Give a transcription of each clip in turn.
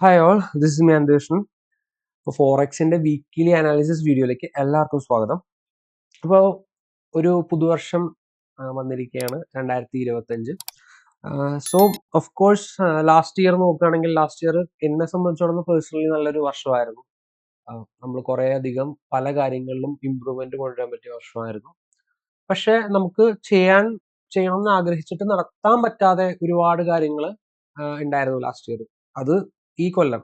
Hi all, this is me Antharishan. ഇപ്പോൾ ഫോറക്സിന്റെ weekly analysis വീഡിയോയിലേക്ക് എല്ലാവർക്കും സ്വാഗതം. അപ്പോൾ ഒരു പുതുവർഷം വന്നിരിക്കുകയാണ് 2025. So of course last year നോക്കുകയാണെങ്കിൽ ലാസ്റ്റ് ഇയർ എന്നെ സംബന്ധിച്ചിടത്തോളം പേഴ്സണലി നല്ലൊരു വർഷമായിരുന്നു. നമ്മൾ കുറേ അധികം പല കാര്യങ്ങളിലും ഇമ്പ്രൂവ്മെന്റ് കൊണ്ടുവരാൻ പറ്റിയ വർഷമായിരുന്നു. പക്ഷെ നമുക്ക് ചെയ്യണമെന്ന് ആഗ്രഹിച്ചിട്ട് നടത്താൻ പറ്റാതെ ഒരുപാട് കാര്യങ്ങൾ ഉണ്ടായിരുന്നു ലാസ്റ്റ് ഇയർ. അത് ഈ കൊല്ലം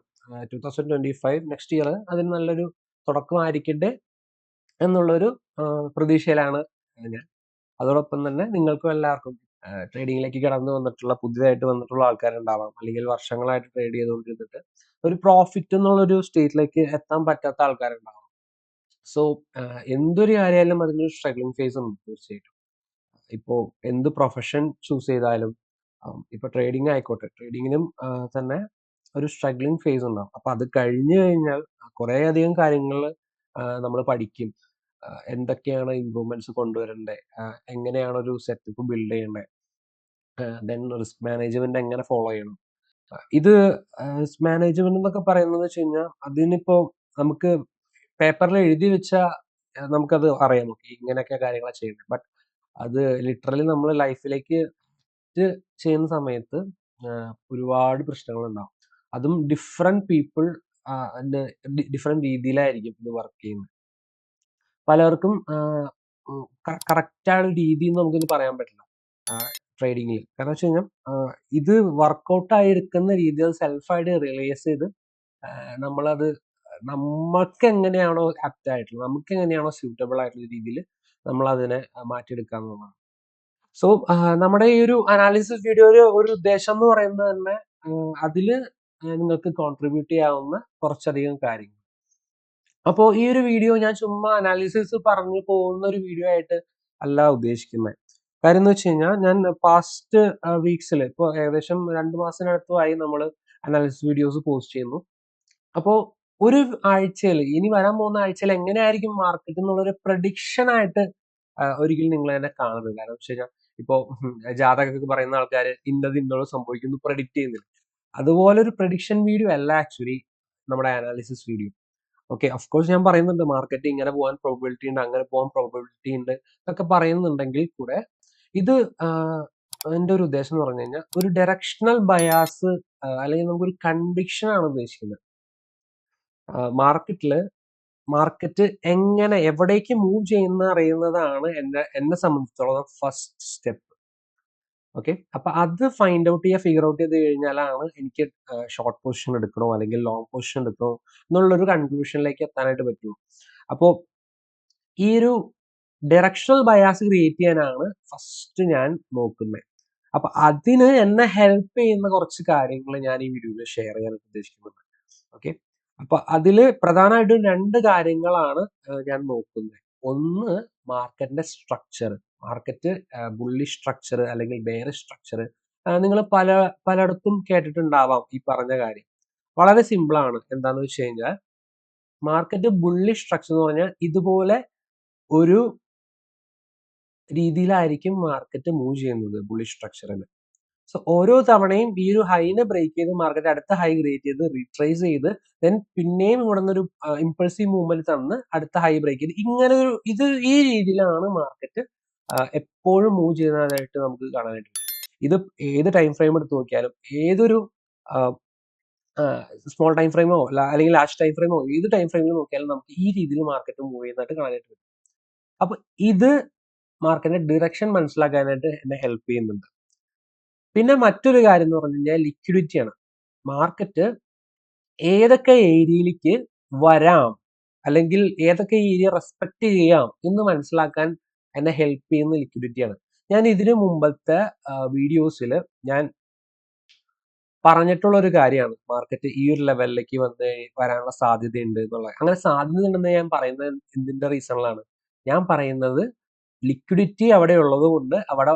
2025 നെക്സ്റ്റ് ഇയർ അതിന് നല്ലൊരു തുടക്കമായിരിക്കട്ടെ എന്നുള്ളൊരു പ്രതീക്ഷയിലാണ് ഞാൻ. അതോടൊപ്പം തന്നെ നിങ്ങൾക്കും എല്ലാവർക്കും ട്രേഡിങ്ങിലേക്ക് കടന്നു വന്നിട്ടുള്ള പുതിയതായിട്ട് വന്നിട്ടുള്ള ആൾക്കാരുണ്ടാവാം, അല്ലെങ്കിൽ വർഷങ്ങളായിട്ട് ട്രേഡ് ചെയ്തുകൊണ്ടിരുന്നിട്ട് ഒരു പ്രോഫിറ്റ് എന്നുള്ളൊരു സ്റ്റേറ്റിലേക്ക് എത്താൻ പറ്റാത്ത ആൾക്കാരുണ്ടാവാം. സോ എന്തൊരു കാര്യമായാലും അതിനൊരു സ്ട്രഗ്ലിംഗ് ഫേസ് ഉണ്ട് തീർച്ചയായിട്ടും. ഇപ്പോൾ എന്ത് പ്രൊഫഷൻ ചൂസ് ചെയ്താലും ഇപ്പൊ ട്രേഡിംഗ് ആയിക്കോട്ടെ, ട്രേഡിങ്ങിനും തന്നെ ഒരു സ്ട്രഗ്ലിംഗ് ഫേസ് ഉണ്ടാവും. അപ്പൊ അത് കഴിഞ്ഞു കഴിഞ്ഞാൽ കുറേ അധികം കാര്യങ്ങൾ നമ്മൾ പഠിക്കും. എന്തൊക്കെയാണ് ഇമ്പ്രൂവ്മെന്റ്സ് കൊണ്ടുവരേണ്ടത്, എങ്ങനെയാണ് ഒരു സെറ്റപ്പ് ബിൽഡ് ചെയ്യേണ്ടത്, ദെൻ റിസ്ക് മാനേജ്മെന്റ് എങ്ങനെ ഫോളോ ചെയ്യണം. ഇത് റിസ്ക് മാനേജ്മെന്റ് എന്നൊക്കെ പറയുന്നത് വെച്ച് കഴിഞ്ഞാൽ അതിനിപ്പോ നമുക്ക് പേപ്പറിൽ എഴുതി വെച്ചാൽ നമുക്കത് അറിയാം, ഓക്കെ ഇങ്ങനെയൊക്കെ കാര്യങ്ങളാണ് ചെയ്യുന്നത്. ബട്ട് അത് ലിറ്ററലി നമ്മൾ ലൈഫിലേക്ക് ചെയ്യുന്ന സമയത്ത് ഒരുപാട് പ്രശ്നങ്ങളുണ്ടാവും. അതും ഡിഫറെന്റ് പീപ്പിൾ ഡിഫറെന്റ് രീതിയിലായിരിക്കും ഇത് വർക്ക് ചെയ്യുന്നത്. പലർക്കും കറക്റ്റായ രീതി എന്ന് നമുക്കിത് പറയാൻ പറ്റില്ല ട്രേഡിങ്ങിൽ. കാരണം വെച്ച് കഴിഞ്ഞാൽ ഇത് വർക്കൗട്ട് ആയി എടുക്കുന്ന രീതി അത് സെൽഫായിട്ട് റിയലൈസ് ചെയ്ത് നമ്മളത് നമുക്ക് എങ്ങനെയാണോ ആപ്റ്റ് ആയിട്ടുള്ളത്, നമുക്ക് എങ്ങനെയാണോ സ്യൂട്ടബിൾ ആയിട്ടുള്ള രീതിയിൽ നമ്മൾ അതിനെ മാറ്റിയെടുക്കുക എന്നുള്ളതാണ്. സോ നമ്മുടെ ഈ ഒരു അനാലിസിസ് വീഡിയോയുടെ ഒരു ഉദ്ദേശം എന്ന് പറയുന്നത് തന്നെ അതില് നിങ്ങൾക്ക് കോൺട്രിബ്യൂട്ട് ചെയ്യാവുന്ന കുറച്ചധികം കാര്യങ്ങൾ. അപ്പോൾ ഈ ഒരു വീഡിയോ ഞാൻ ചുമ്മാ അനാലിസിസ് പറഞ്ഞു പോകുന്ന ഒരു വീഡിയോ ആയിട്ട് അല്ല ഉദ്ദേശിക്കുന്നത്. കാര്യം എന്ന് വെച്ച് കഴിഞ്ഞാൽ ഞാൻ പാസ്റ്റ് വീക്സിൽ ഇപ്പോൾ ഏകദേശം 2 മാസത്തിനടുത്തുമായി നമ്മൾ അനാലിസിസ് വീഡിയോസ് പോസ്റ്റ് ചെയ്യുന്നു. അപ്പോൾ ഒരു ആഴ്ചയിൽ, ഇനി വരാൻ പോകുന്ന ആഴ്ചയിൽ എങ്ങനെയായിരിക്കും മാർക്കറ്റ് എന്നുള്ളൊരു പ്രഡിക്ഷൻ ആയിട്ട് ഒരിക്കലും നിങ്ങൾ തന്നെ കാണരുത്. കാരണം വെച്ച് കഴിഞ്ഞാൽ ഇപ്പോ ജാതകമൊക്കെ പറയുന്ന ആൾക്കാർ ഇന്നത് സംഭവിക്കുന്നു പ്രഡിക്റ്റ് ചെയ്യുന്നില്ല. അതുപോലെ ഒരു പ്രഡിക്ഷൻ വീഡിയോ അല്ല ആക്ച്വലി നമ്മുടെ അനാലിസിസ് വീഡിയോ. ഓക്കെ, കോഴ്സ് ഞാൻ പറയുന്നുണ്ട് മാർക്കറ്റ് ഇങ്ങനെ പോകാൻ പ്രോബിലിറ്റി ഉണ്ട്, അങ്ങനെ പോകാൻ പ്രോബിലിറ്റി ഉണ്ട് എന്നൊക്കെ പറയുന്നുണ്ടെങ്കിൽ കൂടെ ഇത് എൻ്റെ ഒരു ഉദ്ദേശം എന്ന് പറഞ്ഞു കഴിഞ്ഞാൽ ഒരു ഡയറക്ഷണൽ ബയാസ് അല്ലെങ്കിൽ നമുക്കൊരു കൺവിക്ഷൻ ആണ് ഉദ്ദേശിക്കുന്നത്. മാർക്കറ്റ് എങ്ങനെ എവിടേക്ക് മൂവ് ചെയ്യുന്ന അറിയുന്നതാണ് എന്നെ സംബന്ധിച്ചിടത്തോളം ഫസ്റ്റ് സ്റ്റെപ്പ്. ഓക്കെ, അപ്പൊ അത് ഫൈൻഡ് ഔട്ട് ഫിഗർ ഔട്ട് ചെയ്ത് കഴിഞ്ഞാലാണ് എനിക്ക് ഷോർട്ട് പൊസിഷൻ എടുക്കണോ അല്ലെങ്കിൽ ലോങ് പൊസിഷൻ എടുക്കണോ എന്നുള്ളൊരു കൺക്ലൂഷനിലേക്ക് എത്താനായിട്ട് പറ്റുള്ളൂ. അപ്പോൾ ഈ ഒരു ഡയറക്ഷണൽ ബയാസ് ക്രിയേറ്റ് ചെയ്യാനാണ് ഫസ്റ്റ് ഞാൻ നോക്കുന്നത്. അപ്പൊ അതിന് എന്നെ ഹെൽപ്പ് ചെയ്യുന്ന കുറച്ച് കാര്യങ്ങൾ ഞാൻ ഈ വീഡിയോയിൽ ഷെയർ ചെയ്യാനായിട്ട് ഉദ്ദേശിക്കുന്നുണ്ട്. ഓക്കെ, അപ്പൊ അതില് പ്രധാനമായിട്ടും 2 കാര്യങ്ങളാണ് ഞാൻ നോക്കുന്നത്. ഒന്ന് മാർക്കറ്റിന്റെ സ്ട്രക്ചർ, മാർക്കറ്റ് ബുള്ളിഷ് സ്ട്രക്ചർ അല്ലെങ്കിൽ ബെയറിഷ് സ്ട്രക്ചർ. നിങ്ങൾ പലയിടത്തും കേട്ടിട്ടുണ്ടാവാം ഈ പറഞ്ഞ കാര്യം. വളരെ സിമ്പിൾ ആണ്. എന്താണെന്ന് വെച്ച് കഴിഞ്ഞാൽ മാർക്കറ്റ് ബുള്ളിഷ് സ്ട്രക്ചർ എന്ന് പറഞ്ഞാൽ ഇതുപോലെ ഒരു രീതിയിലായിരിക്കും മാർക്കറ്റ് മൂവ് ചെയ്യുന്നത് ബുള്ളിഷ് സ്ട്രക്ചറിൽ. സോ ഓരോ തവണയും ഈ ഒരു ഹൈനെ ബ്രേക്ക് ചെയ്ത് മാർക്കറ്റ് അടുത്ത ഹൈ ക്രിയേറ്റ് ചെയ്ത് റീട്രേസ് ചെയ്ത് ദെൻ പിന്നെയും ഇവിടെ നിന്നൊരു ഇമ്പൾസീവ് മൂവ്മെന്റ് തന്ന് അടുത്ത ഹൈ ബ്രേക്ക് ചെയ്ത് ഇങ്ങനെ ഈ രീതിയിലാണ് മാർക്കറ്റ് എപ്പോഴും മൂവ് ചെയ്യുന്നതായിട്ട് നമുക്ക് കാണാനായിട്ട് പറ്റും. ഇത് ഏത് ടൈം ഫ്രെയിം എടുത്ത് നോക്കിയാലും, ഏതൊരു സ്മോൾ ടൈം ഫ്രെയിമോ അല്ലെങ്കിൽ ലാർജ് ടൈം ഫ്രെയിമോ ഏത് ടൈം ഫ്രെയിമിൽ നോക്കിയാലും നമുക്ക് ഈ രീതിയിൽ മാർക്കറ്റ് മൂവ് ചെയ്യുന്നതായിട്ട് കാണാനായിട്ട് പറ്റും. അപ്പൊ ഇത് മാർക്കറ്റിന്റെ ഡിറക്ഷൻ മനസ്സിലാക്കാനായിട്ട് എന്നെ ഹെൽപ്പ് ചെയ്യുന്നുണ്ട്. പിന്നെ മറ്റൊരു കാര്യം എന്ന് പറഞ്ഞു കഴിഞ്ഞാൽ ലിക്വിഡിറ്റിയാണ്. മാർക്കറ്റ് ഏതൊക്കെ ഏരിയയിലേക്ക് വരാം അല്ലെങ്കിൽ ഏതൊക്കെ ഏരിയ റെസ്പെക്ട് ചെയ്യാം എന്ന് മനസ്സിലാക്കാൻ എന്നെ ഹെൽപ്പ് ചെയ്യുന്ന ലിക്വിഡിറ്റിയാണ്. ഞാൻ ഇതിനു മുമ്പത്തെ വീഡിയോസിൽ ഞാൻ പറഞ്ഞിട്ടുള്ള ഒരു കാര്യമാണ് മാർക്കറ്റ് ഈ ഒരു ലെവലിലേക്ക് വരാനുള്ള സാധ്യതയുണ്ട് എന്നുള്ളത്. അങ്ങനെ സാധ്യത ഉണ്ടെന്ന് ഞാൻ പറയുന്നത് എന്തിന്റെ റീസണിലാണ്? ഞാൻ പറയുന്നത് ലിക്വിഡിറ്റി അവിടെ ഉള്ളത് കൊണ്ട് അവിടെ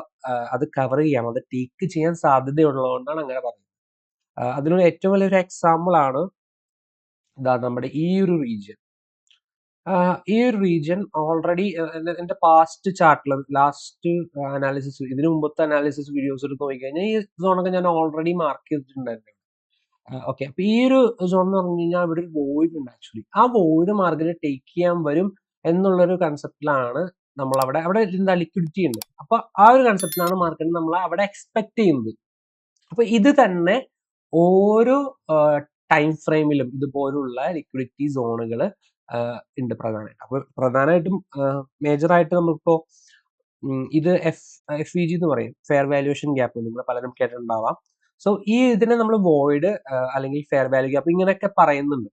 അത് കവർ ചെയ്യാം, അത് ടേക്ക് ചെയ്യാൻ സാധ്യതയുള്ളതുകൊണ്ടാണ് അങ്ങനെ പറയുന്നത്. അതിനൊരു ഏറ്റവും വലിയൊരു എക്സാമ്പിൾ ആണ് നമ്മുടെ ഈ ഒരു റീജിയൻ. ഈ ഒരു റീജിയൻ ഓൾറെഡി എന്റെ പാസ്റ്റ് ചാർട്ടിൽ ലാസ്റ്റ് അനാലിസിസ്, ഇതിനു മുമ്പത്തെ അനാലിസിസ് വീഡിയോസ് എടുത്ത് നോക്കിക്കഴിഞ്ഞാൽ ഈ സോണൊക്കെ ഞാൻ ഓൾറെഡി മാർക്ക് ചെയ്തിട്ടുണ്ടായിരുന്നു. ഓക്കെ. അപ്പൊ ഈ ഒരു സോൺ എന്ന് പറഞ്ഞു കഴിഞ്ഞാൽ ഇവിടെ ഒരു വോയിഡ് ഉണ്ട് ആക്ച്വലി. ആ വോയിഡ് മാർക്കറ്റ് ടേക്ക് ചെയ്യാൻ വരും എന്നുള്ളൊരു കൺസെപ്റ്റിലാണ് നമ്മൾ അവിടെ എന്താ ലിക്വിഡിറ്റി ഉണ്ട്. അപ്പൊ ആ ഒരു കൺസെപ്റ്റിലാണ് മാർക്കറ്റ് നമ്മൾ അവിടെ എക്സ്പെക്ട് ചെയ്യുന്നത്. അപ്പൊ ഇത് തന്നെ ഓരോ ടൈം ഫ്രെയിമിലും ഇതുപോലുള്ള ലിക്വിഡിറ്റി സോണുകൾ ഉണ്ട് പ്രധാനമായിട്ട്. അപ്പൊ പ്രധാനമായിട്ടും മേജറായിട്ട് നമുക്കിപ്പോ ഇത് FVG എന്ന് പറയും, ഫെയർ വാല്യുവേഷൻ ഗ്യാപ്പ്. നിങ്ങൾ പലരും കേട്ടിട്ടുണ്ടാവാം. സോ ഈ ഇതിനെ നമ്മൾ വോയിഡ് അല്ലെങ്കിൽ ഫെയർ വാല്യൂ ഗ്യാപ്പ് ഇങ്ങനെയൊക്കെ പറയുന്നുണ്ട്.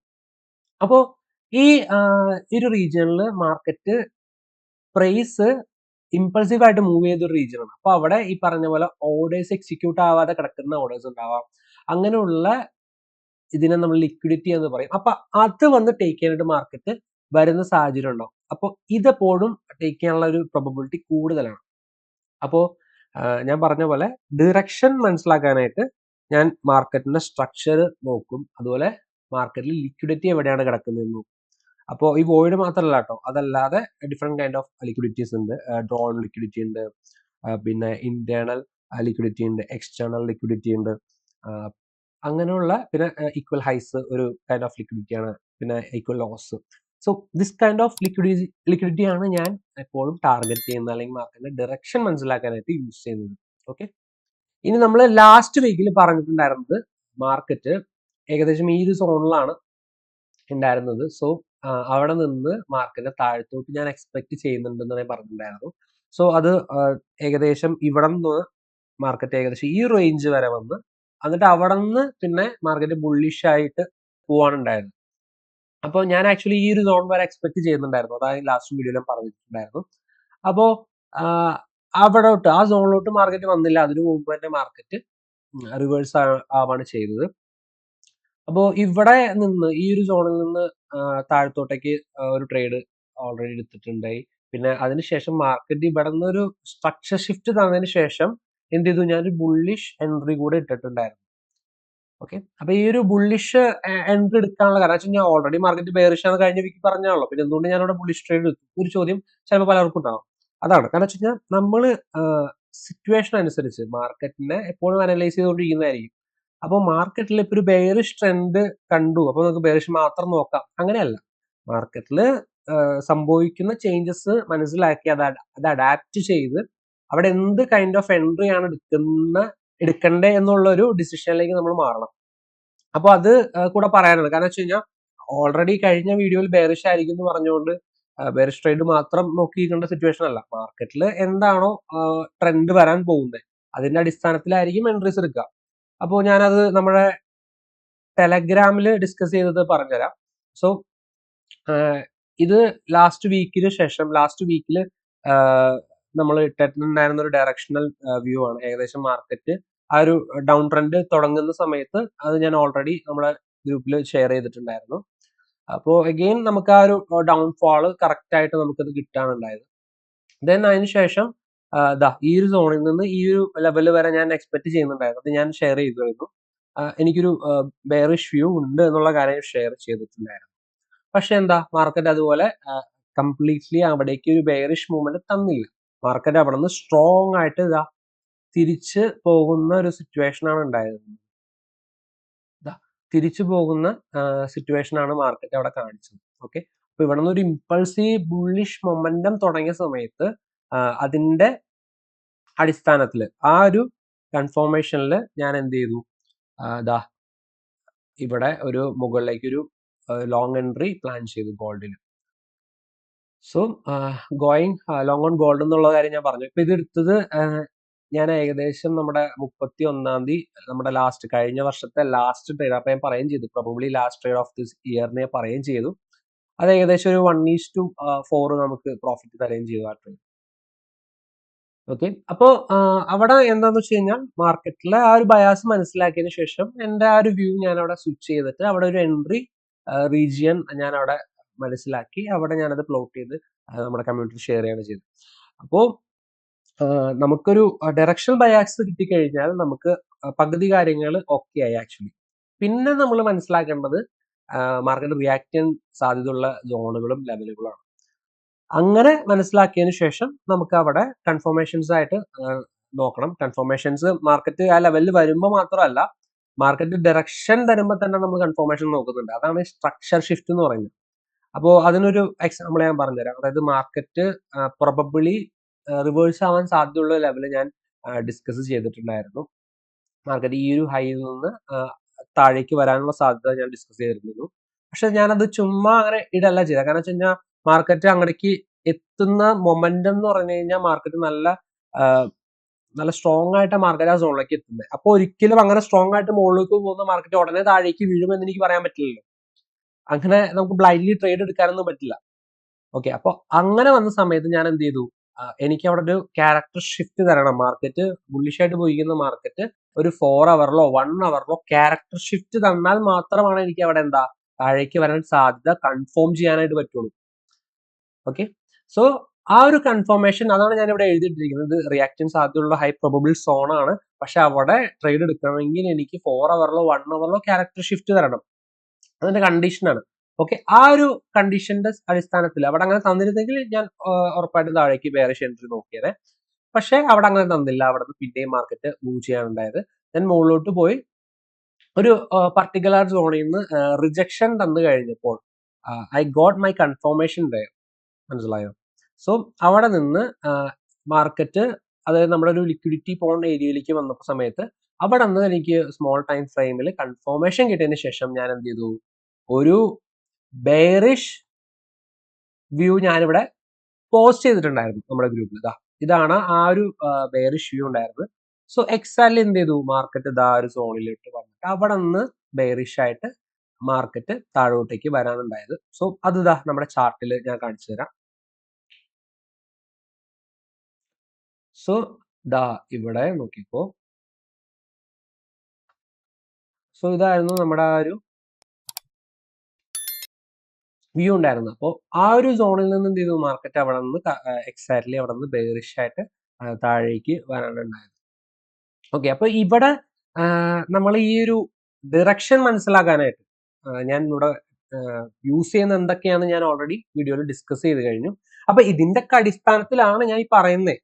അപ്പോ ഈ ഒരു റീജിയണിൽ മാർക്കറ്റ് പ്രൈസ് ഇമ്പൾസീവ് ആയിട്ട് മൂവ് ചെയ്തൊരു റീജിയൻ ആണ്. അപ്പൊ അവിടെ ഈ പറഞ്ഞ പോലെ ഓർഡേഴ്സ് എക്സിക്യൂട്ട് ആവാതെ കിടക്കുന്ന ഓർഡേഴ്സ് ഉണ്ടാവാം. അങ്ങനെയുള്ള ഇതിനെ നമ്മൾ ലിക്വിഡിറ്റി എന്ന് പറയും. അപ്പൊ അത് വന്ന് ടേക്ക് ചെയ്യാനായിട്ട് മാർക്കറ്റ് വരുന്ന സാഹചര്യം ഉണ്ടാവും. അപ്പൊ ഇതെപ്പോഴും ടേക്ക് ചെയ്യാനുള്ള ഒരു പ്രോബബിലിറ്റി കൂടുതലാണ്. അപ്പോ ഞാൻ പറഞ്ഞ പോലെ ഡിറക്ഷൻ മനസ്സിലാക്കാനായിട്ട് ഞാൻ മാർക്കറ്റിന്റെ സ്ട്രക്ചർ നോക്കും. അതുപോലെ മാർക്കറ്റിൽ ലിക്വിഡിറ്റി എവിടെയാണ് കിടക്കുന്നതെന്ന് നോക്കും. അപ്പോൾ ഈ വോയിഡ് മാത്രമല്ല കേട്ടോ, അതല്ലാതെ ഡിഫറെന്റ് കൈൻഡ് ഓഫ് ലിക്വിഡിറ്റീസ് ഉണ്ട്. ഡ്രോൺ ലിക്വിഡിറ്റി ഉണ്ട്, പിന്നെ ഇന്റേണൽ ലിക്വിഡിറ്റി ഉണ്ട്, എക്സ്റ്റേണൽ ലിക്വിഡിറ്റി ഉണ്ട്. അങ്ങനെയുള്ള പിന്നെ ഈക്വൽ ഹൈസ് ഒരു കൈൻഡ് ഓഫ് ലിക്വിഡിറ്റി ആണ്, പിന്നെ equal loss. So this kind of liquidity ആണ് ഞാൻ എപ്പോഴും ടാർഗറ്റ് ചെയ്യുന്നത്, അല്ലെങ്കിൽ മാർക്കറ്റിന്റെ ഡയറക്ഷൻ മനസ്സിലാക്കാനായിട്ട് യൂസ് ചെയ്യുന്നത്. ഓക്കെ. ഇനി നമ്മൾ ലാസ്റ്റ് വീക്കിൽ പറഞ്ഞിട്ടുണ്ടായിരുന്നത് മാർക്കറ്റ് ഏകദേശം ഈ ഒരു സോണിലാണ് ഉണ്ടായിരുന്നത്. സോ അവിടെ നിന്ന് മാർക്കറ്റ് താഴത്തോട്ട് ഞാൻ എക്സ്പെക്ട് ചെയ്യുന്നുണ്ടെന്ന് ഞാൻ പറഞ്ഞിട്ടുണ്ടായിരുന്നു. സോ അത് ഏകദേശം ഇവിടെ നിന്ന് മാർക്കറ്റ് ഏകദേശം ഈ റേഞ്ച് വരെ വന്ന്, എന്നിട്ട് അവിടെ നിന്ന് പിന്നെ മാർക്കറ്റ് ബുള്ളിഷ് ആയിട്ട് പോവാനുണ്ടായിരുന്നു. അപ്പോൾ ഞാൻ ആക്ച്വലി ഈ ഒരു സോൺ വരെ എക്സ്പെക്ട് ചെയ്യുന്നുണ്ടായിരുന്നു. അതായത് ലാസ്റ്റ് വീഡിയോയിലും പറഞ്ഞിട്ടുണ്ടായിരുന്നു. അപ്പോ അവിടോട്ട് ആ സോണിലോട്ട് മാർക്കറ്റ് വന്നില്ല. അതിനു മുമ്പ് തന്നെ മാർക്കറ്റ് റിവേഴ്സ് ആവാണ് ചെയ്തത്. അപ്പോൾ ഇവിടെ നിന്ന് ഈ ഒരു സോണിൽ നിന്ന് താഴത്തോട്ടേക്ക് ഒരു ട്രേഡ് ഓൾറെഡി എടുത്തിട്ടുണ്ടായി. പിന്നെ അതിനുശേഷം മാർക്കറ്റ് ഇവിടെ നിന്ന് ഒരു സ്ട്രക്ചർ ഷിഫ്റ്റ് തന്നതിന് ശേഷം എന്ത് ചെയ്തു, ഞാനൊരു ബുള്ളിഷ് എൻട്രി കൂടെ ഇട്ടിട്ടുണ്ടായിരുന്നു. ഓക്കെ. അപ്പൊ ഈ ഒരു ബുള്ളിഷ് എൻട്രി എടുക്കാനുള്ള കാരണം വെച്ചാൽ ഞാൻ ഓൾറെഡി മാർക്കറ്റ് ബെയറിഷ് ആണ് കഴിഞ്ഞ വീക്ക് പറഞ്ഞാണല്ലോ, പിന്നെ എന്തുകൊണ്ട് ഞാൻ അവിടെ ബുള്ളിഷ് ട്രേഡ് എടുത്തു ഒരു ചോദ്യം ചിലപ്പോൾ പലർക്കും ഉണ്ടാവും. അതാണ് കാരണം വെച്ച് കഴിഞ്ഞാൽ നമ്മൾ സിറ്റുവേഷൻ അനുസരിച്ച് മാർക്കറ്റിനെ എപ്പോഴും അനലൈസ് ചെയ്തുകൊണ്ടിരിക്കുന്നതായിരിക്കും. അപ്പോൾ മാർക്കറ്റിൽ ഇപ്പൊ ഒരു ബെയറിഷ് ട്രെൻഡ് കണ്ടു, അപ്പൊ നമുക്ക് ബെയറിഷ് മാത്രം നോക്കാം, അങ്ങനെയല്ല. മാർക്കറ്റിൽ സംഭവിക്കുന്ന ചേഞ്ചസ് മനസ്സിലാക്കി അത് അഡാപ്റ്റ് ചെയ്ത് അവിടെ എന്ത് കൈൻഡ് ഓഫ് എൻട്രി ആണ് എടുക്കണ്ടേ എന്നുള്ള ഒരു ഡിസിഷനിലേക്ക് നമ്മൾ മാറണം. അപ്പൊ അത് കൂടെ പറയാനുണ്ട്. കാരണം വെച്ച് കഴിഞ്ഞാൽ ഓൾറെഡി കഴിഞ്ഞ വീഡിയോയിൽ ബെയറിഷ് ആയിരിക്കും എന്ന് പറഞ്ഞുകൊണ്ട് ബെയറിഷ് ട്രേഡ് മാത്രം നോക്കിയിരിക്കേണ്ട സിറ്റുവേഷൻ അല്ല. മാർക്കറ്റിൽ എന്താണോ ട്രെൻഡ് വരാൻ പോകുന്നത് അതിന്റെ അടിസ്ഥാനത്തിലായിരിക്കും എൻട്രീസ് എടുക്കുക. അപ്പോൾ ഞാനത് നമ്മുടെ ടെലഗ്രാമിൽ ഡിസ്കസ് ചെയ്തത് പറഞ്ഞുതരാം. സോ ഇത് ലാസ്റ്റ് വീക്കിൽ നമ്മൾ ഇട്ടിട്ടുണ്ടായിരുന്ന ഒരു ഡയറക്ഷണൽ വ്യൂ ആണ്. ഏകദേശം മാർക്കറ്റ് ആ ഒരു ഡൗൺ ട്രെൻഡ് തുടങ്ങുന്ന സമയത്ത് അത് ഞാൻ ഓൾറെഡി നമ്മുടെ ഗ്രൂപ്പിൽ ഷെയർ ചെയ്തിട്ടുണ്ടായിരുന്നു. അപ്പോൾ അഗെയിൻ നമുക്ക് ആ ഒരു ഡൗൺഫാള് കറക്റ്റ് ആയിട്ട് നമുക്കത് കിട്ടാനുണ്ടായത്. ദെൻ അതിനുശേഷം ഈ ഒരു സോണിൽ നിന്ന് ഈ ഒരു ലെവൽ വരെ ഞാൻ എക്സ്പെക്ട് ചെയ്യുന്നുണ്ടായിരുന്നു. അത് ഞാൻ ഷെയർ ചെയ്തിരുന്നു. എനിക്കൊരു ബെയറിഷ് വ്യൂ ഉണ്ട് എന്നുള്ള കാര്യം ഷെയർ ചെയ്തിട്ടുണ്ടായിരുന്നു. പക്ഷെ എന്താ, മാർക്കറ്റ് അതുപോലെ കംപ്ലീറ്റ്ലി അവിടേക്ക് ഒരു ബെയറിഷ് മൂവ്മെന്റ് തന്നില്ല. മാർക്കറ്റ് അവിടെ നിന്ന് സ്ട്രോങ് ആയിട്ട് തിരിച്ച് പോകുന്ന ഒരു സിറ്റുവേഷൻ ആണ് ഉണ്ടായത്. തിരിച്ചു പോകുന്ന സിറ്റുവേഷൻ ആണ് മാർക്കറ്റ് അവിടെ കാണിച്ചത്. ഓക്കെ. അപ്പൊ ഇവിടെ നിന്ന് ഒരു ഇമ്പൾസീവ് ബുള്ളിഷ് മൊമെന്റം തുടങ്ങിയ സമയത്ത് അതിന്റെ അടിസ്ഥാനത്തിൽ ആ ഒരു കൺഫോർമേഷനിൽ ഞാൻ എന്ത് ചെയ്തു, ഇവിടെ ഒരു മുകളിലേക്ക് ഒരു ലോങ് എൻട്രി പ്ലാൻ ചെയ്തു ഗോൾഡിൽ. So going long on gold എന്നുള്ള കാര്യം ഞാൻ പറഞ്ഞു. ഇപ്പൊ ഇത് എടുത്തത് ഞാൻ ഏകദേശം നമ്മുടെ 31-ാം തീയതി നമ്മുടെ കഴിഞ്ഞ വർഷത്തെ ലാസ്റ്റ് ട്രേഡ്. അപ്പൊ ഞാൻ പറയുകയും ചെയ്തു probably last trade of this ഇയറിനെ പറയുകയും ചെയ്തു. അത് ഏകദേശം ഒരു 1:4 നമുക്ക് പ്രോഫിറ്റ് തരുകയും ചെയ്തു ആ ട്രേഡ്. ഓക്കെ. അപ്പോ അവിടെ എന്താന്ന് വെച്ച് കഴിഞ്ഞാൽ മാർക്കറ്റിലെ ആ ഒരു ബയാസ് മനസ്സിലാക്കിയതിനു ശേഷം എന്റെ ആ ഒരു വ്യൂ ഞാൻ അവിടെ സ്വിച്ച് ചെയ്തിട്ട് അവിടെ ഒരു എൻട്രി റീജിയൻ ഞാൻ അവിടെ മനസ്സിലാക്കി അവിടെ ഞാനത് പ്ലോട്ട് ചെയ്ത് നമ്മുടെ കമ്മ്യൂണിറ്റി ഷെയർ ചെയ്യാണ് ചെയ്തത്. അപ്പോൾ നമുക്കൊരു ഡയറക്ഷണൽ ബയാസ് കിട്ടിക്കഴിഞ്ഞാൽ നമുക്ക് പകുതി കാര്യങ്ങൾ ഓക്കെ ആയി ആക്ച്വലി. പിന്നെ നമ്മൾ മനസ്സിലാക്കേണ്ടത് മാർക്കറ്റ് റിയാക്ട് ചെയ്യാൻ സാധ്യതയുള്ള സോണുകളും ലെവലുകളാണ്. അങ്ങനെ മനസ്സിലാക്കിയതിനു ശേഷം നമുക്ക് അവിടെ കൺഫർമേഷൻസ് ആയിട്ട് നോക്കണം. കൺഫർമേഷൻസ് മാർക്കറ്റ് ആ ലെവലിൽ വരുമ്പോൾ മാത്രമല്ല, മാർക്കറ്റ് ഡയറക്ഷൻ തരുമ്പോൾ തന്നെ നമ്മൾ കൺഫർമേഷൻ നോക്കുന്നുണ്ട്. അതാണ് സ്ട്രക്ചർ ഷിഫ്റ്റ് എന്ന് പറയുന്നത്. അപ്പോൾ അതിനൊരു എക്സാമ്പിൾ ഞാൻ പറഞ്ഞുതരാം. അതായത് മാർക്കറ്റ് പ്രോബബിളി റിവേഴ്സ് ആവാൻ സാധ്യതയുള്ള ലെവൽ ഞാൻ ഡിസ്കസ് ചെയ്തിട്ടുണ്ടായിരുന്നു. മാർക്കറ്റ് ഈ ഒരു ഹൈയിൽ നിന്ന് താഴേക്ക് വരാനുള്ള സാധ്യത ഞാൻ ഡിസ്കസ് ചെയ്തിരുന്നു. പക്ഷെ ഞാനത് ചുമ്മാ അങ്ങനെ ഇടല്ല ചെയ്തത്. കാരണം വെച്ച് കഴിഞ്ഞാൽ മാർക്കറ്റ് അങ്ങടേക്ക് എത്തുന്ന മൊമെന്റം എന്ന് പറഞ്ഞു കഴിഞ്ഞാൽ മാർക്കറ്റ് നല്ല സ്ട്രോങ് ആയിട്ട് മാർക്കറ്റ് ആ സോണിലേക്ക് എത്തുന്നത്. അപ്പോൾ ഒരിക്കലും അങ്ങനെ സ്ട്രോങ് ആയിട്ട് മുകളിലേക്ക് പോകുന്ന മാർക്കറ്റ് ഉടനെ താഴേക്ക് വീഴുമെന്ന് എനിക്ക് പറയാൻ പറ്റില്ലല്ലോ. അങ്ങനെ നമുക്ക് ബ്ലൈൻഡ്ലി ട്രേഡ് എടുക്കാനൊന്നും പറ്റില്ല. ഓക്കെ, അപ്പൊ അങ്ങനെ വന്ന സമയത്ത് ഞാൻ എന്ത് ചെയ്തു, എനിക്ക് അവിടെ ഒരു ക്യാരക്ടർ ഷിഫ്റ്റ് തരണം. മാർക്കറ്റ് ബുള്ളിഷ് ആയിട്ട് പോയിരിക്കുന്ന മാർക്കറ്റ് ഒരു 4 അവറിലോ 1 അവറിലോ ക്യാരക്ടർ ഷിഫ്റ്റ് തന്നാൽ മാത്രമാണ് എനിക്ക് അവിടെ എന്താ താഴേക്ക് വരാൻ സാധ്യത കൺഫേം ചെയ്യാനായിട്ട് പറ്റുള്ളൂ. ഓക്കെ, സോ ആ ഒരു കൺഫർമേഷൻ അതാണ് ഞാൻ ഇവിടെ എഴുതിയിട്ടിരിക്കുന്നത്. റിയാക്ഷൻ സാധ്യതയുള്ള ഹൈ പ്രൊബബിൾ സോൺ ആണ്. പക്ഷെ അവിടെ ട്രേഡ് എടുക്കണമെങ്കിൽ എനിക്ക് 4 അവറിലോ 1 അവറിലോ ക്യാരക്ടർ ഷിഫ്റ്റ് തരണം. അതിന്റെ കണ്ടീഷനാണ്. ഓക്കെ, ആ ഒരു കണ്ടീഷന്റെ അടിസ്ഥാനത്തിൽ അവിടെ അങ്ങനെ തന്നിരുന്നെങ്കിൽ ഞാൻ ഉറപ്പായിട്ടും താഴേക്ക് ബെയറിഷ് എൻട്രി നോക്കിയത്. പക്ഷെ അവിടെ അങ്ങനെ തന്നില്ല. അവിടെ നിന്ന് പിന്നെയും മാർക്കറ്റ് മൂവ് ചെയ്യാനുണ്ടായത്. ഞാൻ മുകളിലോട്ട് പോയി ഒരു പർട്ടിക്കുലർ സോണിൽ നിന്ന് റിജക്ഷൻ തന്നു കഴിഞ്ഞപ്പോൾ I got my confirmation there. മനസ്സിലായോ? സോ അവിടെ നിന്ന് മാർക്കറ്റ്, അതായത് നമ്മുടെ ഒരു ലിക്വിഡിറ്റി പോണ്ട ഏരിയയിലേക്ക് വന്ന സമയത്ത് അവിടെ നിന്ന് എനിക്ക് സ്മോൾ ടൈം ഫ്രെയിമിൽ കൺഫർമേഷൻ കിട്ടിയതിന് ശേഷം ഞാൻ എന്ത് ചെയ്തു, ഒരു ബെയറിഷ് വ്യൂ ഞാനിവിടെ പോസ്റ്റ് ചെയ്തിട്ടുണ്ടായിരുന്നു നമ്മുടെ ഗ്രൂപ്പിൽ. ഇതാണ് ആ ഒരു ബെയറിഷ് വ്യൂ ഉണ്ടായിരുന്നത്. സോ എക്സാക്ട്ലി എന്ത് ചെയ്തു, മാർക്കറ്റ് ഇതാ ഒരു സോണിലിട്ട് വന്നിട്ട് അവിടെ നിന്ന് ബെയറിഷ് ആയിട്ട് മാർക്കറ്റ് താഴോട്ടേക്ക് വരാനുണ്ടായത്. സോ അത് നമ്മുടെ ചാർട്ടിൽ ഞാൻ കാണിച്ചു തരാം. സോ ഇവിടെ നോക്കിക്കോ. സോ ഇതായിരുന്നു നമ്മുടെ ആ ഒരു വ്യൂ ഉണ്ടായിരുന്നു. അപ്പോൾ ആ ഒരു സോണിൽ നിന്ന് എന്ത് ചെയ്തു, മാർക്കറ്റ് അവിടെ നിന്ന് എക്സാക്ട്ലി അവിടെ നിന്ന് ബെയറിഷ് ആയിട്ട് താഴേക്ക് വരാനുണ്ടായത്. ഓക്കെ, അപ്പൊ ഇവിടെ നമ്മൾ ഈ ഒരു ഡിറക്ഷൻ മനസ്സിലാക്കാനായിട്ട് ഞാൻ ഇവിടെ യൂസ് ചെയ്യുന്ന എന്തൊക്കെയാണ് ഞാൻ ഓൾറെഡി വീഡിയോയിൽ ഡിസ്കസ് ചെയ്ത് കഴിഞ്ഞു. അപ്പൊ ഇതിന്റെ ഒക്കെ അടിസ്ഥാനത്തിലാണ് ഞാൻ ഈ പറയുന്നത്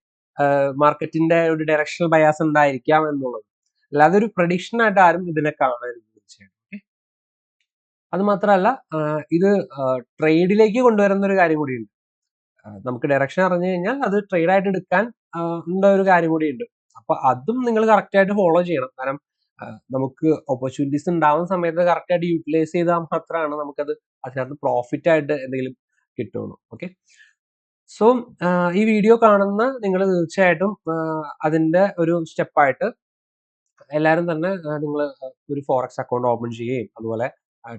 മാർക്കറ്റിന്റെ ഒരു ഡയറക്ഷണൽ ബയാസ് ഉണ്ടായിരിക്കാം എന്നുള്ളത്. അല്ലാതെ ഒരു പ്രഡിക്ഷൻ ആയിട്ട് ആരും ഇതിനെ കാണരുത് തീർച്ചയായിട്ടും. ഓക്കെ, അത് മാത്രമല്ല ഇത് ട്രേഡിലേക്ക് കൊണ്ടുവരുന്ന ഒരു കാര്യം കൂടിയുണ്ട്. നമുക്ക് ഡയറക്ഷൻ അറിഞ്ഞു കഴിഞ്ഞാൽ അത് ട്രേഡ് ആയിട്ട് എടുക്കാൻ ഉള്ള ഒരു കാര്യം കൂടിയുണ്ട്. അപ്പൊ അതും നിങ്ങൾ കറക്റ്റ് ആയിട്ട് ഫോളോ ചെയ്യണം. കാരണം നമുക്ക് ഓപ്പർച്യൂണിറ്റീസ് ഉണ്ടാവുന്ന സമയത്ത് കറക്റ്റ് ആയിട്ട് യൂട്ടിലൈസ് ചെയ്താൽ മാത്രമാണ് നമുക്കത് അതിനകത്ത് പ്രോഫിറ്റ് ആയിട്ട് എന്തെങ്കിലും കിട്ടുള്ളൂ. ഓക്കെ, സോ ഈ വീഡിയോ കാണുന്ന നിങ്ങൾ തീർച്ചയായിട്ടും അതിന്റെ ഒരു സ്റ്റെപ്പായിട്ട് എല്ലാവരും തന്നെ നിങ്ങൾ ഒരു ഫോറക്സ് അക്കൗണ്ട് ഓപ്പൺ ചെയ്യുകയും അതുപോലെ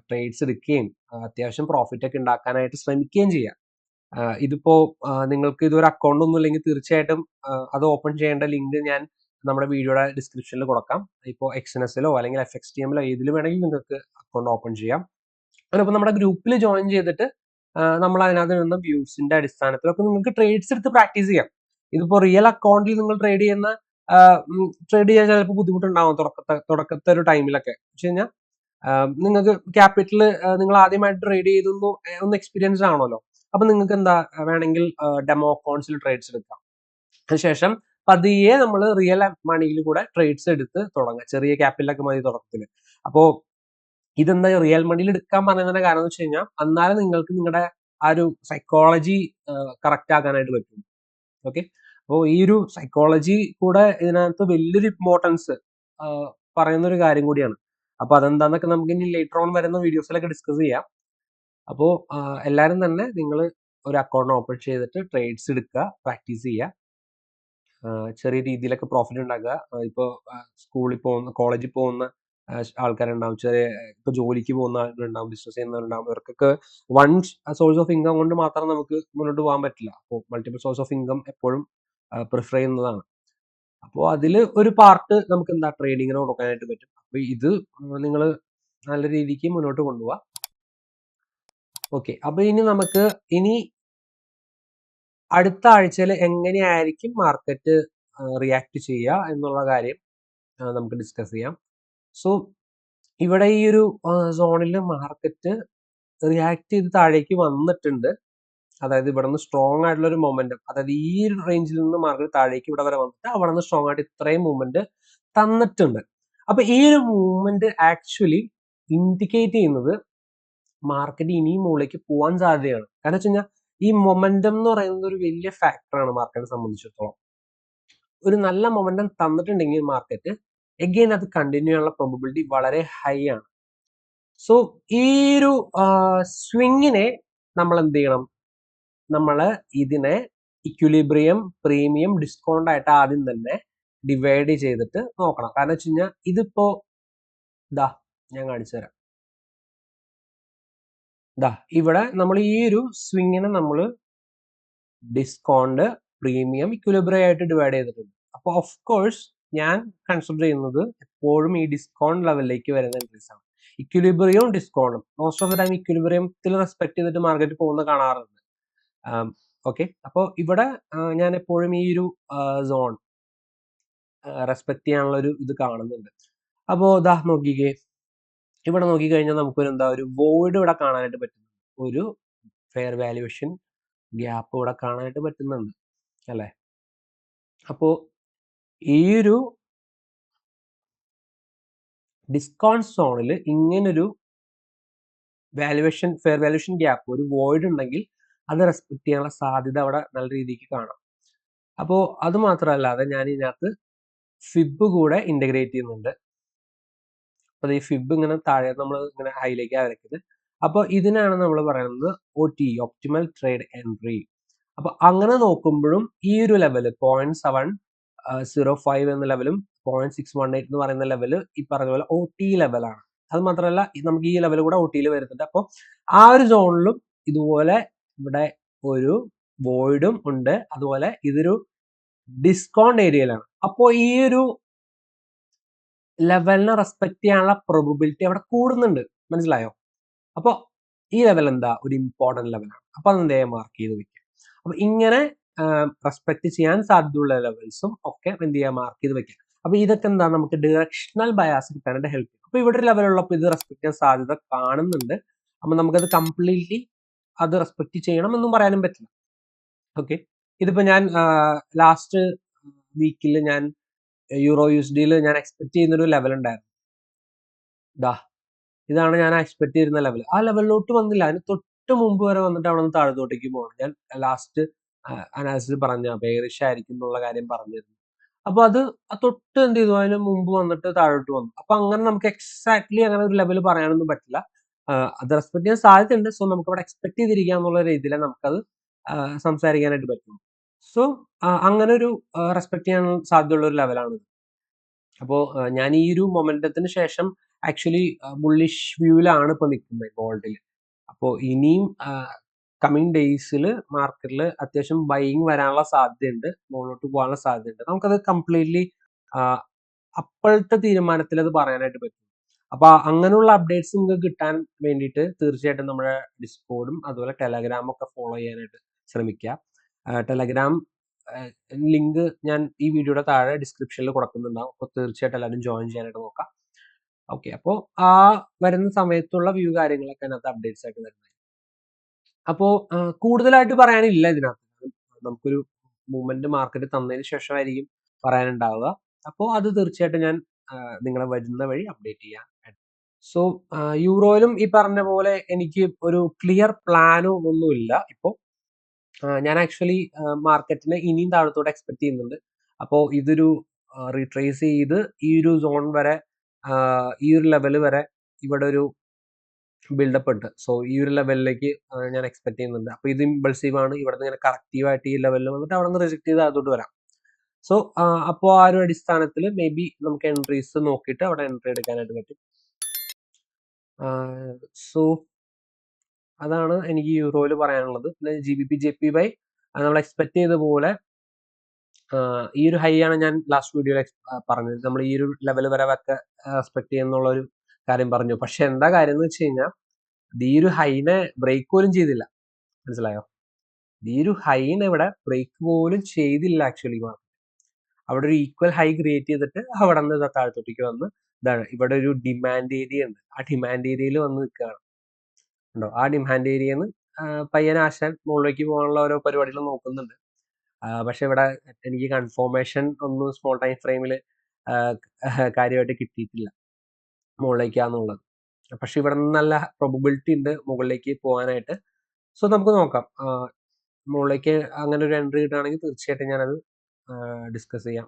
ട്രേഡ്സ് എടുക്കുകയും അത്യാവശ്യം പ്രോഫിറ്റ് ഒക്കെ ഉണ്ടാക്കാനായിട്ട് ശ്രമിക്കുകയും ചെയ്യാം. ഇതിപ്പോ നിങ്ങൾക്ക് ഇതൊരു അക്കൗണ്ട് ഒന്നും ഇല്ലെങ്കിൽ തീർച്ചയായിട്ടും അത് ഓപ്പൺ ചെയ്യേണ്ട ലിങ്ക് ഞാൻ നമ്മുടെ വീഡിയോയുടെ ഡിസ്ക്രിപ്ഷനിൽ കൊടുക്കാം. ഇപ്പോൾ എക്സ്എൻഎസിലോ അല്ലെങ്കിൽ FXTMലോ ഏതിലും വേണമെങ്കിൽ നിങ്ങൾക്ക് അക്കൗണ്ട് ഓപ്പൺ ചെയ്യാം. അതിപ്പോൾ നമ്മുടെ ഗ്രൂപ്പിൽ ജോയിൻ ചെയ്തിട്ട് നമ്മൾ അതിനകത്ത് നിന്ന് വ്യൂസിന്റെ അടിസ്ഥാനത്തിലൊക്കെ നിങ്ങൾക്ക് ട്രേഡ്സ് എടുത്ത് പ്രാക്ടീസ് ചെയ്യാം. ഇതിപ്പോ റിയൽ അക്കൗണ്ടിൽ നിങ്ങൾ ട്രേഡ് ചെയ്യാൻ ചിലപ്പോൾ ബുദ്ധിമുട്ടുണ്ടാവും തുടക്കത്തെ ഒരു ടൈമിലൊക്കെ. വെച്ച് കഴിഞ്ഞാൽ നിങ്ങൾക്ക് ക്യാപിറ്റൽ നിങ്ങൾ ആദ്യമായിട്ട് ട്രേഡ് ചെയ്തൊന്നും ഒന്ന് എക്സ്പീരിയൻസ് ആണല്ലോ. അപ്പൊ നിങ്ങൾക്ക് എന്താ വേണമെങ്കിൽ ഡെമോ അക്കൗണ്ട്സിൽ ട്രേഡ്സ് എടുക്കാം. അതിനുശേഷം പതിയെ നമ്മൾ റിയൽ മണിയിൽ കൂടെ ട്രേഡ്സ് എടുത്ത് തുടങ്ങാം. ചെറിയ ക്യാപിറ്റലൊക്കെ മതി തുടക്കത്തില്. അപ്പോ ഇതെന്താ റിയൽ മണിയിൽ എടുക്കാൻ പറയുന്നതിന്റെ കാരണം എന്ന് വെച്ച് കഴിഞ്ഞാൽ എന്നാലും നിങ്ങൾക്ക് നിങ്ങളുടെ ആ ഒരു സൈക്കോളജി കറക്റ്റ് ആക്കാനായിട്ട് പറ്റും. ഓക്കെ, അപ്പോൾ ഈ ഒരു സൈക്കോളജി കൂടെ ഇതിനകത്ത് വലിയൊരു ഇമ്പോർട്ടൻസ് പറയുന്ന ഒരു കാര്യം കൂടിയാണ്. അപ്പൊ അതെന്താന്നൊക്കെ നമുക്ക് ഇനി ലേറ്റർ ഓൺ വരുന്ന വീഡിയോസിലൊക്കെ ഡിസ്കസ് ചെയ്യാം. അപ്പോൾ എല്ലാവരും തന്നെ നിങ്ങൾ ഒരു അക്കൗണ്ട് ഓപ്പൺ ചെയ്തിട്ട് ട്രേഡ്സ് എടുക്കുക, പ്രാക്ടീസ് ചെയ്യുക, ചെറിയ രീതിയിലൊക്കെ പ്രോഫിറ്റ് ഉണ്ടാക്കുക. ഇപ്പോൾ സ്കൂളിൽ പോകുന്ന കോളേജിൽ പോകുന്ന ആൾക്കാരുണ്ടാവും, ഇപ്പൊ ജോലിക്ക് പോകുന്ന ആളുകളുണ്ടാവും, ബിസിനസ് ചെയ്യുന്നവരുണ്ടാവും. ഇവർക്കൊക്കെ വൺ സോഴ്സ് ഓഫ് ഇൻകം കൊണ്ട് മാത്രം നമുക്ക് മുന്നോട്ട് പോകാൻ പറ്റില്ല. അപ്പോൾ മൾട്ടിപ്പിൾ സോഴ്സ് ഓഫ് ഇൻകം എപ്പോഴും പ്രിഫർ ചെയ്യുന്നതാണ്. അപ്പോൾ അതിൽ ഒരു പാർട്ട് നമുക്ക് ട്രേഡിങ്ങിന് കൊടുക്കാനായിട്ട് പറ്റും. അപ്പൊ ഇത് നിങ്ങൾ നല്ല രീതിക്ക് മുന്നോട്ട് കൊണ്ടുപോവാ. ഓക്കെ, അപ്പൊ ഇനി അടുത്ത ആഴ്ചയിൽ എങ്ങനെയായിരിക്കും മാർക്കറ്റ് റിയാക്ട് ചെയ്യുക എന്നുള്ള കാര്യം നമുക്ക് ഡിസ്കസ് ചെയ്യാം. സോ ഇവിടെ ഈ ഒരു സോണിൽ മാർക്കറ്റ് റിയാക്ട് ചെയ്ത് താഴേക്ക് വന്നിട്ടുണ്ട്. അതായത് ഇവിടെ നിന്ന് സ്ട്രോങ് ആയിട്ടുള്ള ഒരു മൊമെന്റം, അതായത് ഈ ഒരു റേഞ്ചിൽ നിന്ന് മാർക്കറ്റ് താഴേക്ക് ഇവിടെ വരെ വന്നിട്ട് അവിടെ നിന്ന് സ്ട്രോങ് ആയിട്ട് ഇത്രയും മൂവ്മെന്റ് തന്നിട്ടുണ്ട്. അപ്പൊ ഈ ഒരു മൂവ്മെന്റ് ആക്ച്വലി ഇൻഡിക്കേറ്റ് ചെയ്യുന്നത് മാർക്കറ്റ് ഇനിയും മുകളിലേക്ക് പോകാൻ സാധ്യതയാണ്. കാരണം വെച്ച് കഴിഞ്ഞാൽ ഈ മൊമെന്റം എന്ന് പറയുന്നത് ഒരു വലിയ ഫാക്ടറാണ് മാർക്കറ്റിനെ സംബന്ധിച്ചിടത്തോളം. ഒരു നല്ല മൊമെന്റം തന്നിട്ടുണ്ടെങ്കിൽ മാർക്കറ്റ് എഗെയിൻ അത് കണ്ടിന്യൂ ചെയ്യാനുള്ള പ്രോബബിലിറ്റി വളരെ ഹൈ ആണ്. സോ ഈ ഒരു സ്വിങ്ങിനെ നമ്മൾ എന്ത് ചെയ്യണം? നമ്മൾ ഇതിനെ ഇക്വിലിബ്രിയം, പ്രീമിയം, ഡിസ്കൗണ്ട് ആയിട്ട് ആദ്യം തന്നെ ഡിവൈഡ് ചെയ്തിട്ട് നോക്കണം. കാരണം വെച്ച് കഴിഞ്ഞാൽ ഇതിപ്പോ ഇതാ ഞാൻ കാണിച്ചു തരാം. ഇതാ ഇവിടെ നമ്മൾ ഈ ഒരു സ്വിങ്ങിനെ നമ്മൾ ഡിസ്കൗണ്ട്, പ്രീമിയം, ഇക്വിലിബ്രിയം ആയിട്ട് ഡിവൈഡ് ചെയ്തിട്ടുണ്ട്. അപ്പോൾ ഓഫ് കോഴ്സ് ഞാൻ കൺസിഡർ ചെയ്യുന്നത് എപ്പോഴും ഈ ഡിസ്കൗണ്ട് ലെവലിലേക്ക് വരുന്ന എൻട്രീസ് ആണ്. ഇക്വിലിബ്രിയവും ഡിസ്കൗണ്ടും മോസ്റ്റ് ഓഫ് ദ ടൈം ഇക്വിലിബ്രിയത്തിൽ റെസ്പെക്ട് ചെയ്തിട്ട് മാർക്കറ്റ് പോകുന്ന കാണാറുണ്ട്. ഓക്കെ, അപ്പോൾ ഇവിടെ ഞാൻ എപ്പോഴും ഈ ഒരു സോൺ റെസ്പെക്ട് ചെയ്യാനുള്ള ഒരു ഇത് കാണുന്നുണ്ട്. അപ്പോൾ ഇതാ നോക്കിക്കേ, ഇവിടെ നോക്കിക്കഴിഞ്ഞാൽ നമുക്കൊരു എന്താ ഒരു വോയിഡ് ഇവിടെ കാണാനായിട്ട് പറ്റുന്നു. ഒരു ഫെയർ വാല്യുവേഷൻ ഗ്യാപ്പ് ഇവിടെ കാണാനായിട്ട് പറ്റുന്നുണ്ട് അല്ലേ? അപ്പോൾ ഈ ഒരു ഡിസ്കൗണ്ട് സോണിൽ ഇങ്ങനൊരു ഫെയർ വാല്യുവേഷൻ ഗ്യാപ്പ്, ഒരു വോയിഡ് ഉണ്ടെങ്കിൽ അത് റെസ്പെക്ട് ചെയ്യാനുള്ള സാധ്യത അവിടെ നല്ല രീതിക്ക് കാണാം. അപ്പോൾ അത് മാത്രമല്ലാതെ ഞാൻ ഇതിനകത്ത് ഫിബ് കൂടെ ഇന്റഗ്രേറ്റ് ചെയ്യുന്നുണ്ട്. അപ്പോൾ ഈ ഫിബ് ഇങ്ങനെ താഴെ നമ്മൾ ഇങ്ങനെ ഹൈലേക്ക് വരയ്ക്കുന്നത്. അപ്പോൾ ഇതിനാണ് നമ്മൾ പറയുന്നത് OT, ഒപ്റ്റിമൽ ട്രേഡ് എൻട്രി. അപ്പൊ അങ്ങനെ നോക്കുമ്പോഴും ഈ ഒരു ലെവല് 0.705 എന്ന ലെവലും 0.618 എന്ന് പറയുന്ന ലെവല് ഈ പറഞ്ഞ പോലെ OT ലെവലാണ്. അത് മാത്രമല്ല നമുക്ക് ഈ ലെവൽ കൂടെ OT വരുന്നുണ്ട്. അപ്പോൾ ആ ഒരു സോണിലും ഇതുപോലെ ഇവിടെ ഒരു വോയിഡും ഉണ്ട്. അതുപോലെ ഇതൊരു ഡിസ്കൗണ്ട് ഏരിയയിലാണ്. അപ്പോൾ ഈ ഒരു ലെവലിനെ റെസ്പെക്ട് ചെയ്യാനുള്ള പ്രോബബിലിറ്റി അവിടെ കൂടുന്നുണ്ട്. മനസ്സിലായോ? അപ്പോൾ ഈ ലെവൽ എന്താ ഒരു ഇമ്പോർട്ടന്റ് ലെവലാണ്. അപ്പൊ അത് എന്തേ മാർക്ക് ചെയ്ത് വെക്കുക. അപ്പൊ ഇങ്ങനെ റെസ്പെക്ട് ചെയ്യാൻ സാധ്യതയുള്ള ലെവൽസും ഒക്കെ എന്ത് ചെയ്യുക, മാർക്ക് ചെയ്ത് വെക്കുക. അപ്പൊ ഇതൊക്കെ എന്താ നമുക്ക് ഡയറക്ഷണൽ ബയാസ് കിട്ടാനായിട്ട് ഹെൽപ്പ് ചെയ്യും. അപ്പൊ ഇവിടെ ഒരു ലെവലുള്ളപ്പോൾ ഇത് റെസ്പെക്ട് ചെയ്യാൻ സാധ്യത കാണുന്നുണ്ട്. അപ്പൊ നമുക്കത് കംപ്ലീറ്റ്ലി അത് റെസ്പെക്ട് ചെയ്യണം എന്നും പറയാനും പറ്റില്ല. ഓക്കെ, ഇതിപ്പോ ഞാൻ ലാസ്റ്റ് വീക്കിൽ ഞാൻ യൂറോ USDയിൽ ഞാൻ എക്സ്പെക്ട് ചെയ്യുന്നൊരു ലെവൽ ഉണ്ടായിരുന്നു. ഇതാണ് ഞാൻ എക്സ്പെക്ട് ചെയ്യുന്ന ലെവൽ. ആ ലെവലിലോട്ട് വന്നില്ല. അതിന് തൊട്ട് മുമ്പ് വരെ വന്നിട്ട് അവിടെ നിന്ന് താഴത്തോട്ടേക്ക് പോകണം. ഞാൻ ലാസ്റ്റ് അനാലിസിസ് പറഞ്ഞ ബെയറിഷ് ആയിരിക്കും എന്നുള്ള കാര്യം പറഞ്ഞിരുന്നു. അപ്പൊ അത് തൊട്ട് എന്ത് ചെയ്തു, അതിന് മുമ്പ് വന്നിട്ട് താഴോട്ട് വന്നു. അപ്പൊ അങ്ങനെ നമുക്ക് എക്സാക്ട്ലി അങ്ങനെ ഒരു ലെവൽ പറയാനൊന്നും പറ്റില്ല. അത് റെസ്പെക്ട് ചെയ്യാൻ സാധ്യതയുണ്ട്. സോ നമുക്ക് അവിടെ എക്സ്പെക്ട് ചെയ്തിരിക്കുക എന്നുള്ള രീതിയിൽ നമുക്കത് സംസാരിക്കാനായിട്ട് പറ്റും. സോ അങ്ങനെ ഒരു റെസ്പെക്ട് ചെയ്യാൻ സാധ്യതയുള്ള ഒരു ലെവലാണ്. അപ്പോൾ ഞാൻ ഈ ഒരു മൊമെന്റത്തിന് ശേഷം ആക്ച്വലി ബുള്ളിഷ് വ്യൂവിലാണ് ഇപ്പൊ നിൽക്കുന്നത് ഗോൾഡിൽ. അപ്പോൾ ഇനിയും കമ്മിങ് ഡേയ്സിൽ മാർക്കറ്റിൽ അത്യാവശ്യം ബൈയിങ് വരാനുള്ള സാധ്യതയുണ്ട്, മുകളിലോട്ട് പോകാനുള്ള സാധ്യതയുണ്ട്. നമുക്കത് കംപ്ലീറ്റ്ലി അപ്പോഴത്തെ തീരുമാനത്തിൽ അത് പറയാനായിട്ട് പറ്റും. അപ്പൊ അങ്ങനെയുള്ള അപ്ഡേറ്റ്സ് നിങ്ങൾക്ക് കിട്ടാൻ വേണ്ടിയിട്ട് തീർച്ചയായിട്ടും നമ്മുടെ ഡിസ്കോഡും അതുപോലെ ടെലഗ്രാമും ഒക്കെ ഫോളോ ചെയ്യാനായിട്ട് ശ്രമിക്കുക. ടെലഗ്രാം ലിങ്ക് ഞാൻ ഈ വീഡിയോയുടെ താഴെ ഡിസ്ക്രിപ്ഷനിൽ കൊടുക്കുന്നുണ്ടാവും. അപ്പോൾ തീർച്ചയായിട്ടും എല്ലാവരും ജോയിൻ ചെയ്യാനായിട്ട് നോക്കാം. ഓക്കെ, അപ്പോൾ ആ വരുന്ന സമയത്തുള്ള വ്യൂ കാര്യങ്ങളൊക്കെ അതിനകത്ത് അപ്ഡേറ്റ്സ് ആയിട്ട് വരുന്നത്. അപ്പോൾ കൂടുതലായിട്ട് പറയാനില്ല ഇതിനകത്ത്. നമുക്കൊരു മൂവ്മെന്റ് മാർക്കറ്റ് തന്നതിന് ശേഷമായിരിക്കും പറയാനുണ്ടാവുക. അപ്പോൾ അത് തീർച്ചയായിട്ടും ഞാൻ നിങ്ങളെ വരുന്ന വഴി അപ്ഡേറ്റ് ചെയ്യാം. സോ യൂറോയിലും ഈ പറഞ്ഞ പോലെ എനിക്ക് ഒരു ക്ലിയർ പ്ലാനോ ഒന്നുമില്ല ഇപ്പോൾ. ഞാൻ ആക്ച്വലി മാർക്കറ്റിനെ ഇനിയും താഴത്തോട്ട് എക്സ്പെക്ട് ചെയ്യുന്നുണ്ട്. അപ്പോൾ ഇതൊരു റീട്രേസ് ചെയ്ത് ഈ ഒരു സോൺ വരെ, ഈ ഒരു ലെവൽ വരെ ഇവിടെ ഒരു ബിൽഡപ്പ് ഉണ്ട്. സോ ഈ ഒരു ലെവലിലേക്ക് ഞാൻ എക്സ്പെക്ട് ചെയ്യുന്നുണ്ട്. അപ്പോൾ ഇത് ഇമ്പൾസീവ് ആണ്. ഇവിടെ നിന്ന് ഇങ്ങനെ കറക്റ്റീവ് ആയിട്ട് ഈ ലെവലിൽ വന്നിട്ട് അവിടെ നിന്ന് റിജക്ട് ചെയ്ത് അതോട്ട് വരാം. സോ അപ്പോൾ ആ ഒരു അടിസ്ഥാനത്തിൽ മേ ബി നമുക്ക് എൻട്രീസ് നോക്കിയിട്ട് അവിടെ എൻട്രി എടുക്കാനായിട്ട് പറ്റും. സോ അതാണ് എനിക്ക് യൂറോയിൽ പറയാനുള്ളത്. പിന്നെ GBP JPY നമ്മൾ എക്സ്പെക്ട് ചെയ്ത പോലെ ഈ ഒരു ഹൈ ആണ് ഞാൻ ലാസ്റ്റ് വീഡിയോയിൽ പറഞ്ഞത്. നമ്മൾ ഈ ഒരു ലെവൽ വരെ ഒക്കെ എക്സ്പെക്ട് ചെയ്യുന്നുള്ള ഒരു കാര്യം പറഞ്ഞു. പക്ഷെ എന്താ കാര്യം എന്ന് വെച്ച് കഴിഞ്ഞാൽ ഈ ഒരു ഹൈനെ ബ്രേക്ക് പോലും ചെയ്തില്ല. മനസ്സിലായോ? ഈ ഒരു ഹൈനെ ഇവിടെ ബ്രേക്ക് പോലും ചെയ്തില്ല ആക്ച്വലി. അവിടെ ഒരു ഈക്വൽ ഹൈ ക്രിയേറ്റ് ചെയ്തിട്ട് അവിടെ നിന്ന് താഴത്തോട്ടേക്ക് വന്ന് ഇതാണ് ഇവിടെ ഒരു ഡിമാൻഡ് ഏരിയ ഉണ്ട്. ആ ഡിമാൻഡ് ഏരിയയിൽ വന്ന് നിൽക്കുകയാണ്. ഉണ്ടോ? ആ ഡിമാൻഡ് ഏരിയയിൽ നിന്ന് പയ്യനെ ആശാൻ മുകളിലേക്ക് പോകാനുള്ള ഓരോ പരിപാടികൾ നോക്കുന്നുണ്ട്. പക്ഷെ ഇവിടെ എനിക്ക് കൺഫോർമേഷൻ ഒന്നും സ്മോൾ ടൈം ഫ്രെയിമിൽ കാര്യമായിട്ട് കിട്ടിയിട്ടില്ല മുകളിലേക്കാന്നുള്ളത്. പക്ഷെ ഇവിടെ നിന്ന് നല്ല പ്രോബബിലിറ്റി ഉണ്ട് മുകളിലേക്ക് പോകാനായിട്ട്. സോ നമുക്ക് നോക്കാം. മുകളിലേക്ക് അങ്ങനെ ഒരു എൻട്രി കിട്ടുകയാണെങ്കിൽ തീർച്ചയായിട്ടും ഞാനത് ഡിസ്കസ് ചെയ്യാം.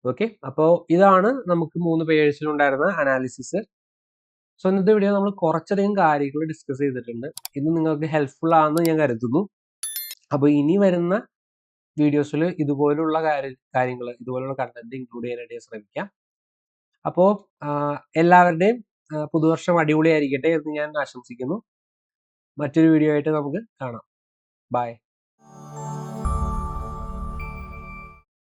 ഓക്കെ, അപ്പോൾ ഇതാണ് നമുക്ക് 3 പേഴ്സിലുണ്ടായിരുന്ന അനാലിസിസ്. സോ ഇന്നത്തെ വീഡിയോ നമ്മൾ കുറച്ചധികം കാര്യങ്ങൾ ഡിസ്കസ് ചെയ്തിട്ടുണ്ട്. ഇത് നിങ്ങൾക്ക് ഹെൽപ്ഫുൾ ആണെന്ന് ഞാൻ കരുതുന്നു. അപ്പോൾ ഇനി വരുന്ന വീഡിയോസിൽ ഇതുപോലുള്ള കാര്യങ്ങൾ ഇതുപോലുള്ള കണ്ടന്റ് ഇൻക്ലൂഡ് ചെയ്യാനായിട്ട് ഞാൻ ശ്രമിക്കാം. അപ്പോൾ എല്ലാവരുടെയും പുതുവർഷം അടിപൊളിയായിരിക്കട്ടെ എന്ന് ഞാൻ ആശംസിക്കുന്നു. മറ്റൊരു വീഡിയോ ആയിട്ട് നമുക്ക് കാണാം. ബൈ.